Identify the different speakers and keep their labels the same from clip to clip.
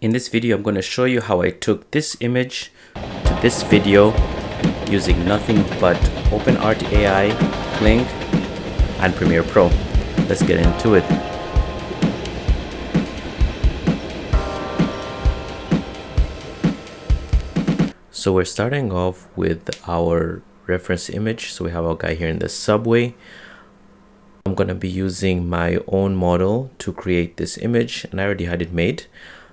Speaker 1: In this video, I'm going to show you how I took this image to this video using nothing but OpenArt AI, Kling, and Premiere Pro. Let's get into it. So we're starting off with our reference image. So we have our guy here in the subway. I'm going to be using my own model to create this image, and I already had it made.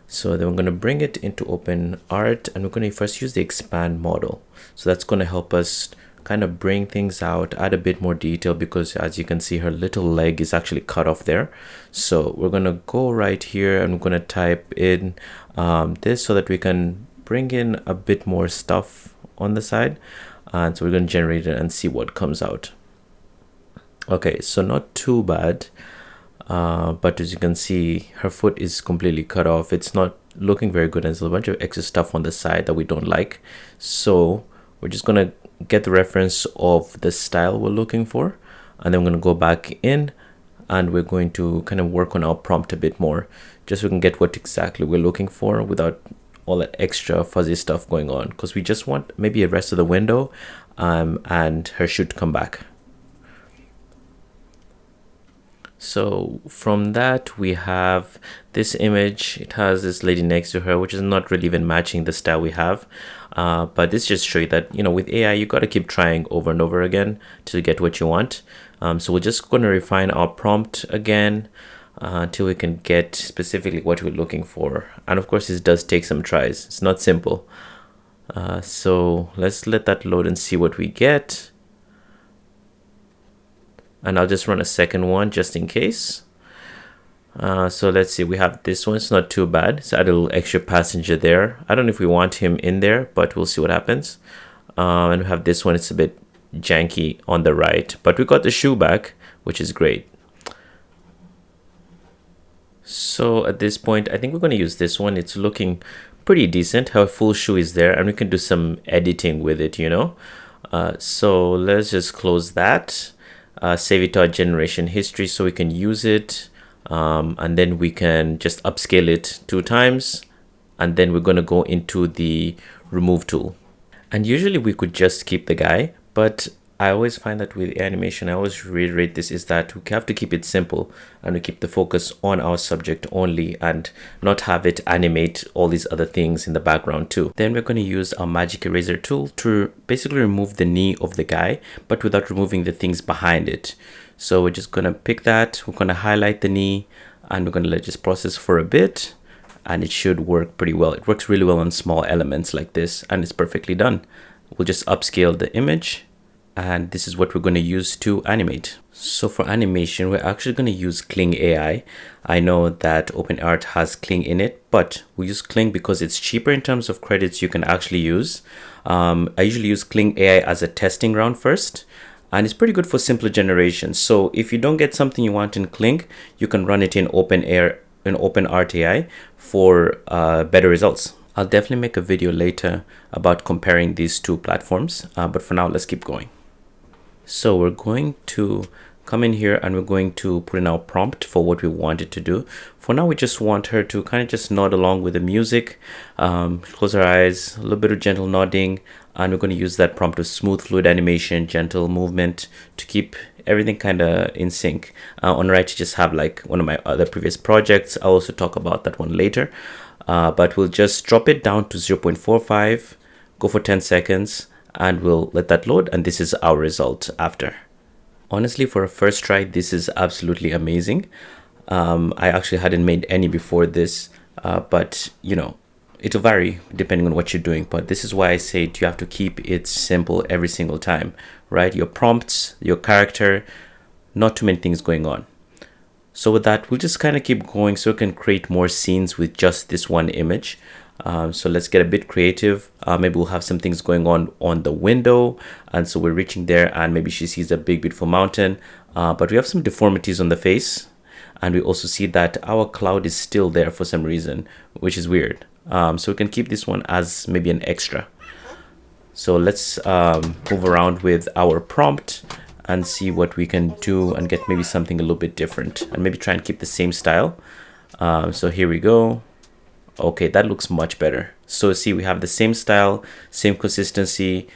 Speaker 1: So then we're going to bring it into OpenArt, and we're going to first use the expand model. So that's going to help us kind of bring things out, add a bit more detail, because as you can see, her little leg is actually cut off there. So we're going to go right here and we're going to type in this so that we can bring in a bit more stuff on the side. And so we're going to generate it and see what comes out. Okay, so not too bad. But as you can see, her foot is completely cut off. It's not looking very good, and there's a bunch of extra stuff on the side that we don't like. So we're just gonna get the reference of the style we're looking for, and then we're gonna go back in and we're going to kind of work on our prompt a bit more, just so we can get what exactly we're looking for without all that extra fuzzy stuff going on, because we just want maybe a rest of the window and her shoe to come back. So from that, we have this image. It has this lady next to her, which is not really even matching the style we have. But this just shows you that, you know, with AI, you got to keep trying over and over again to get what you want. So we're just going to refine our prompt again until we can get specifically what we're looking for. And of course, this does take some tries. It's not simple. So let's let that load and see what we get. And I'll just run a second one just in case. So let's see, we have this one. It's not too bad. So add a little extra passenger there. I don't know if we want him in there, but we'll see what happens. And we have this one. It's a bit janky on the right, but we got the shoe back, which is great. So at this point, I think we're going to use this one. It's looking pretty decent. Her full shoe is there, and we can do some editing with it, you know. So let's just close that. Save it to our generation history so we can use it, and then we can just upscale it 2 times, and then we're going to go into the remove tool. And usually we could just keep the guy, but I always find that with animation, I always reiterate this, is that we have to keep it simple and we keep the focus on our subject only and not have it animate all these other things in the background too. Then we're going to use our magic eraser tool to basically remove the knee of the guy, but without removing the things behind it. So we're just going to pick that, we're going to highlight the knee, and we're going to let this process for a bit, and it should work pretty well. It works really well on small elements like this, and it's perfectly done. We'll just upscale the image, and this is what we're going to use to animate. So for animation, we're actually going to use Kling AI. I know that OpenArt has Kling in it, but we use Kling because it's cheaper in terms of credits you can actually use. I usually use Kling AI as a testing round first, and it's pretty good for simpler generations. So if you don't get something you want in Kling, you can run it in OpenArt AI for better results. I'll definitely make a video later about comparing these 2 platforms, but for now, let's keep going. So we're going to come in here and we're going to put in our prompt for what we want it to do. For now, we just want her to kind of just nod along with the music, close her eyes, a little bit of gentle nodding, and we're going to use that prompt of smooth fluid animation, gentle movement to keep everything kind of in sync. On the right, you just have like one of my other previous projects. I'll also talk about that one later, but we'll just drop it down to 0.45, go for 10 seconds, and we'll let that load, and this is our result after. Honestly, for a first try, this is absolutely amazing. I actually hadn't made any before this, but you know, it'll vary depending on what you're doing. But this is why I say you have to keep it simple every single time, right? Your prompts, your character, not too many things going on. So with that, we'll just kind of keep going so we can create more scenes with just this one image. So let's get a bit creative. Maybe we'll have some things going on the window, and so we're reaching there, and maybe she sees a big beautiful mountain, but we have some deformities on the face, and we also see that our cloud is still there for some reason, which is weird. So we can keep this one as maybe an extra. So let's move around with our prompt and see what we can do and get maybe something a little bit different, and maybe try and keep the same style. So here we go. Okay, that looks much better. So see, we have the same style, same consistency,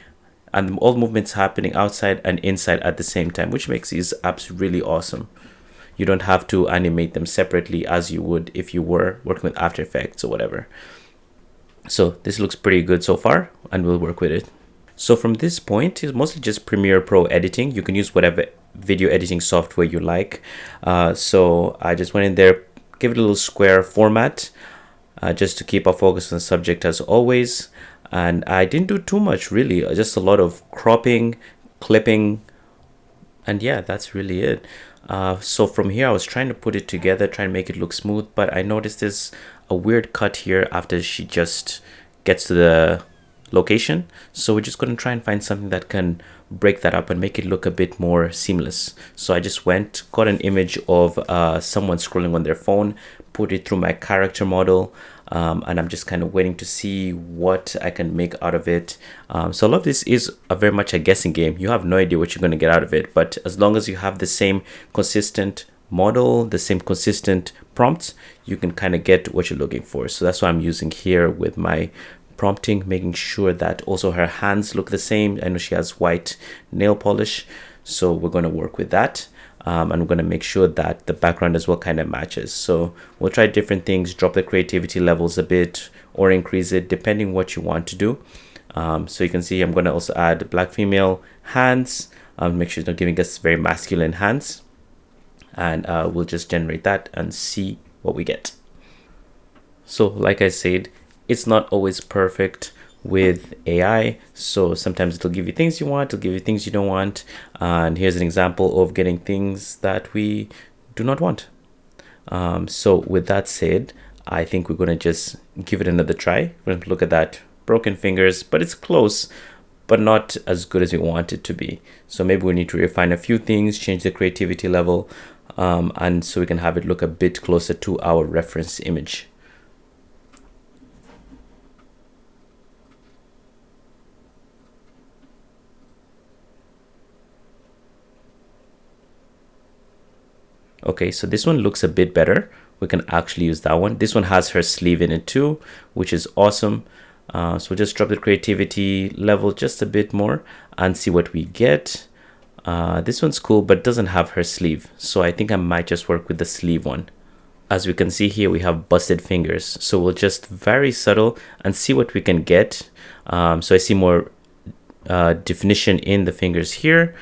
Speaker 1: and all movements happening outside and inside at the same time, which makes these apps really awesome. You don't have to animate them separately as you would if you were working with After Effects or whatever. So this looks pretty good so far, and we'll work with it. So from this point, it's mostly just Premiere Pro editing. You can use whatever video editing software you like. So I just went in there, give it a little square format, just to keep our focus on the subject as always. And I didn't do too much really, just a lot of cropping, clipping, and yeah, that's really it. So from here, I was trying to put it together, trying to make it look smooth, but I noticed there's a weird cut here after she just gets to the location. So we're just going to try and find something that can break that up and make it look a bit more seamless. So I just got an image of someone scrolling on their phone, put it through my character model, and I'm just kind of waiting to see what I can make out of it. So a lot of this is very much a guessing game. You have no idea what you're going to get out of it, but as long as you have the same consistent model, the same consistent prompts, you can kind of get what you're looking for. So that's what I'm using here with my prompting, making sure that also her hands look the same. I know she has white nail polish, so we're going to work with that. And we're going to make sure that the background as well kind of matches. So we'll try different things, drop the creativity levels a bit or increase it depending what you want to do. So you can see I'm going to also add black female hands, make sure it's not giving us very masculine hands. And we'll just generate that and see what we get. So like I said, it's not always perfect with AI. So sometimes it'll give you things you want, it'll give you things you don't want. And here's an example of getting things that we do not want. So with that said, I think we're going to just give it another try. We're going to look at that broken fingers, but it's close, but not as good as we want it to be. So maybe we need to refine a few things, change the creativity level, and so we can have it look a bit closer to our reference image. Okay, so this one looks a bit better. We can actually use that one. This one has her sleeve in it too, which is awesome. So we'll just drop the creativity level just a bit more and see what we get. This one's cool, but doesn't have her sleeve. So I think I might just work with the sleeve one. As we can see here, we have busted fingers. So we'll just very subtle and see what we can get. So I see more definition in the fingers here.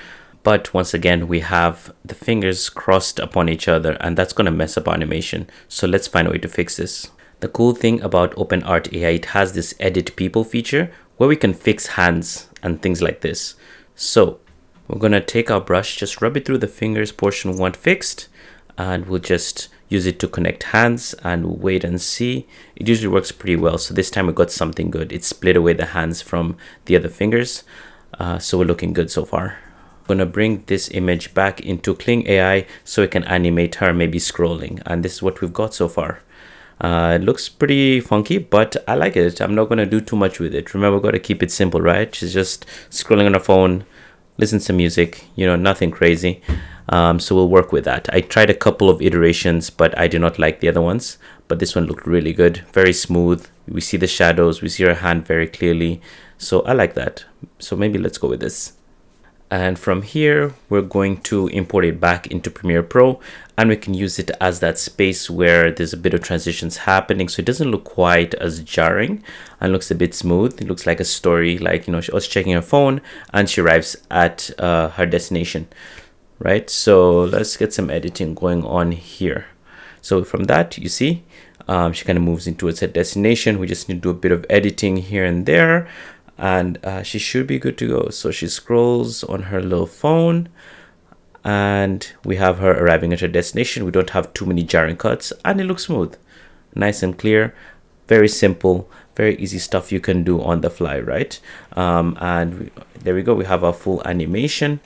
Speaker 1: But once again, we have the fingers crossed upon each other, and that's going to mess up our animation. So let's find a way to fix this. The cool thing about OpenArt AI, it has this edit people feature where we can fix hands and things like this. So we're going to take our brush, just rub it through the fingers portion we want fixed, and we'll just use it to connect hands and we'll wait and see. It usually works pretty well. So this time we got something good. It split away the hands from the other fingers. So we're looking good so far. I'm going to bring this image back into Kling AI so we can animate her maybe scrolling. And this is what we've got so far. It looks pretty funky, but I like it. I'm not going to do too much with it. Remember, we've got to keep it simple, right? She's just scrolling on her phone, listen to music, nothing crazy. So we'll work with that. I tried a couple of iterations, but I do not like the other ones. But this one looked really good, very smooth. We see the shadows, we see her hand very clearly. So I like that. So maybe let's go with this. And from here, we're going to import it back into Premiere Pro, and we can use it as that space where there's a bit of transitions happening. So it doesn't look quite as jarring and looks a bit smooth. It looks like a story, like, she was checking her phone and she arrives at her destination, right? So let's get some editing going on here. So from that, you see, she kind of moves into her destination. We just need to do a bit of editing here and there. And she should be good to go. So she scrolls on her little phone and we have her arriving at her destination. We don't have too many jarring cuts and it looks smooth, nice and clear, very simple, very easy stuff you can do on the fly, right? There we go. We have our full animation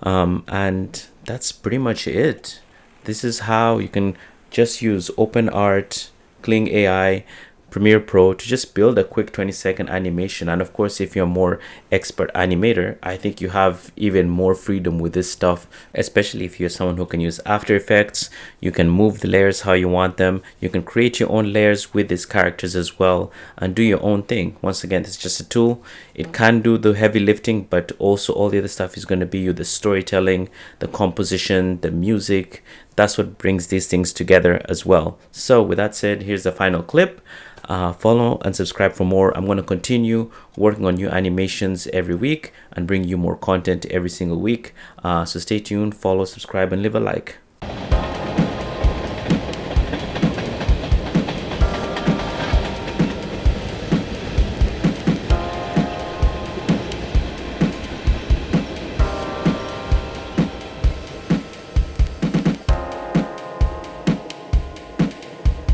Speaker 1: and that's pretty much it. This is how you can just use OpenArt, Kling AI, Premiere Pro to just build a quick 20-second animation. And of course, if you're a more expert animator, I think you have even more freedom with this stuff, especially if you're someone who can use After Effects. You can move the layers how you want them. You can create your own layers with these characters as well and do your own thing. Once again, it's just a tool. It can do the heavy lifting, but also all the other stuff is going to be you, the storytelling, the composition, the music. That's what brings these things together as well. So with that said, here's the final clip. Follow and subscribe for more. I'm going to continue working on new animations every week and bring you more content every single week. So stay tuned, follow, subscribe, and leave a like.